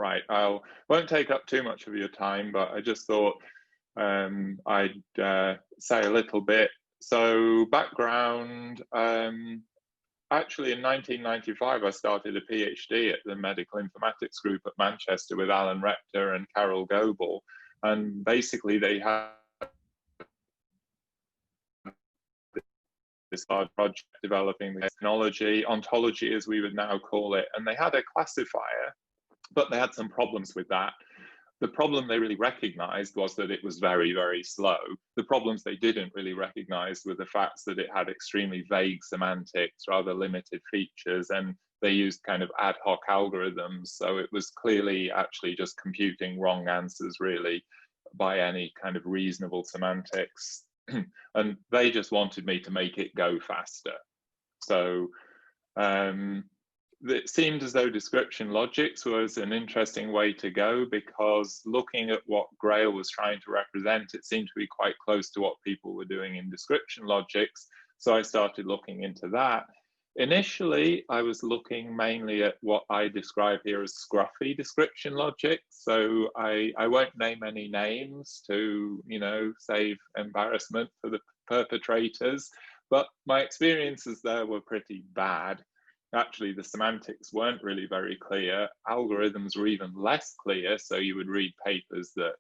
Right. Won't take up too much of your time, but I just thought I'd say a little bit. So background, actually in 1995, I started a PhD at the Medical Informatics Group at Manchester with Alan Rector and Carol Goebel. And basically they had this large project developing the technology, ontology as we would now call it, and they had a classifier, but they had some problems with that. The problem they really recognized was that it was very, very slow. The problems they didn't really recognize were the facts that it had extremely vague semantics, rather limited features, and they used kind of ad hoc algorithms. So it was clearly actually just computing wrong answers really by any kind of reasonable semantics. And they just wanted me to make it go faster. So it seemed as though description logics was an interesting way to go, because looking at what Grail was trying to represent, it seemed to be quite close to what people were doing in description logics. So I started looking into that. Initially, I was looking mainly at what I describe here as scruffy description logic. So I won't name any names to, save embarrassment for the perpetrators, but my experiences there were pretty bad. Actually, the semantics weren't really very clear. Algorithms were even less clear. So you would read papers that,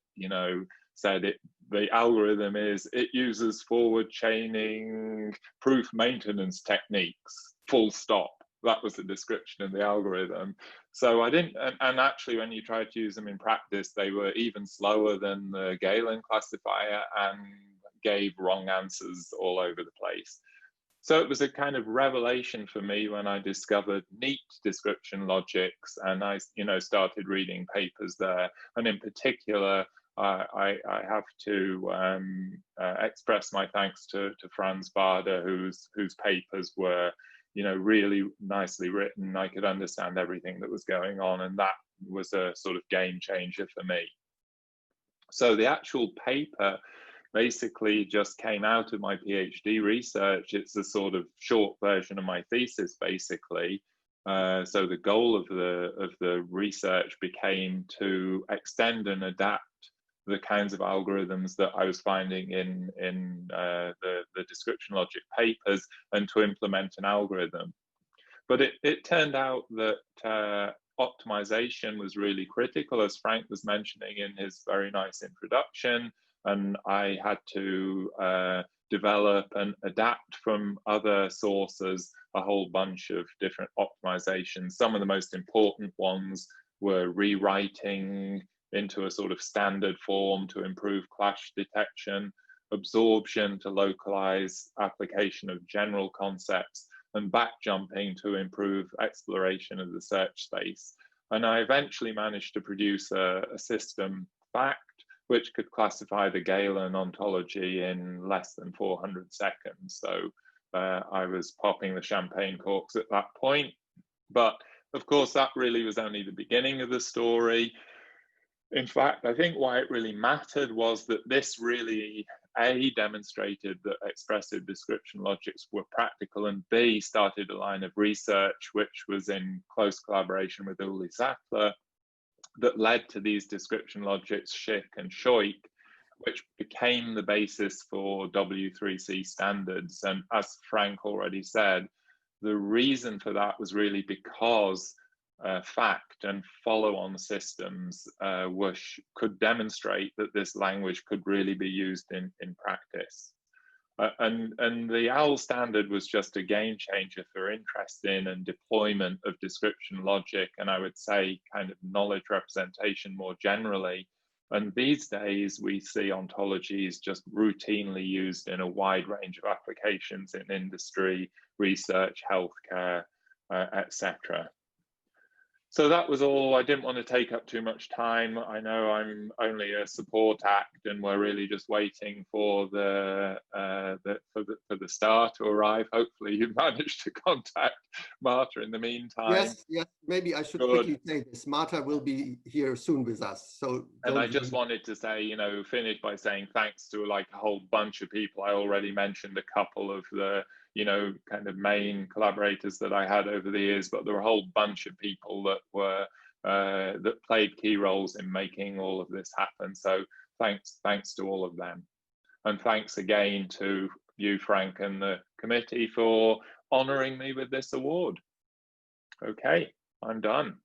said the algorithm it uses forward chaining proof maintenance techniques, full stop. That was the description of the algorithm. So I didn't, and actually when you tried to use them in practice, they were even slower than the Galen classifier and gave wrong answers all over the place. So it was a kind of revelation for me when I discovered neat description logics, and I, started reading papers there. And in particular, I have to express my thanks to Franz Bader, whose papers were, really nicely written. I could understand everything that was going on, and that was a sort of game changer for me. So the actual paper basically just came out of my PhD research. It's a sort of short version of my thesis, basically. So the goal of the research became to extend and adapt the kinds of algorithms that I was finding in the description logic papers, and to implement an algorithm. But it turned out that optimization was really critical, as Frank was mentioning in his very nice introduction. And I had to develop and adapt from other sources a whole bunch of different optimizations. Some of the most important ones were rewriting into a sort of standard form to improve clash detection, absorption to localize application of general concepts, and backjumping to improve exploration of the search space. And I eventually managed to produce a system, FaCT, which could classify the Galen ontology in less than 400 seconds. So I was popping the champagne corks at that point. But of course, that really was only the beginning of the story. In fact, I think why it really mattered was that this really, A, demonstrated that expressive description logics were practical, and B, started a line of research, which was in close collaboration with Uli Sattler, that led to these description logics, Schick and Schoik, which became the basis for W3C standards. And as Frank already said, the reason for that was really because FaCT and follow-on systems could demonstrate that this language could really be used in practice. And the OWL standard was just a game changer for interest in and deployment of description logic, and I would say kind of knowledge representation more generally. And these days we see ontologies just routinely used in a wide range of applications in industry, research, healthcare, etc. So that was all. I didn't want to take up too much time. I know I'm only a support act, and we're really just waiting for the star to arrive. Hopefully, you managed to contact Marta in the meantime. Yes. Maybe I should quickly say this. Marta will be here soon with us. So, and I just wanted to say, finish by saying thanks to like a whole bunch of people. I already mentioned a couple of the kind of main collaborators that I had over the years, but there were a whole bunch of people that were that played key roles in making all of this happen. So thanks to all of them. And thanks again to you, Frank, and the committee for honouring me with this award. Okay, I'm done.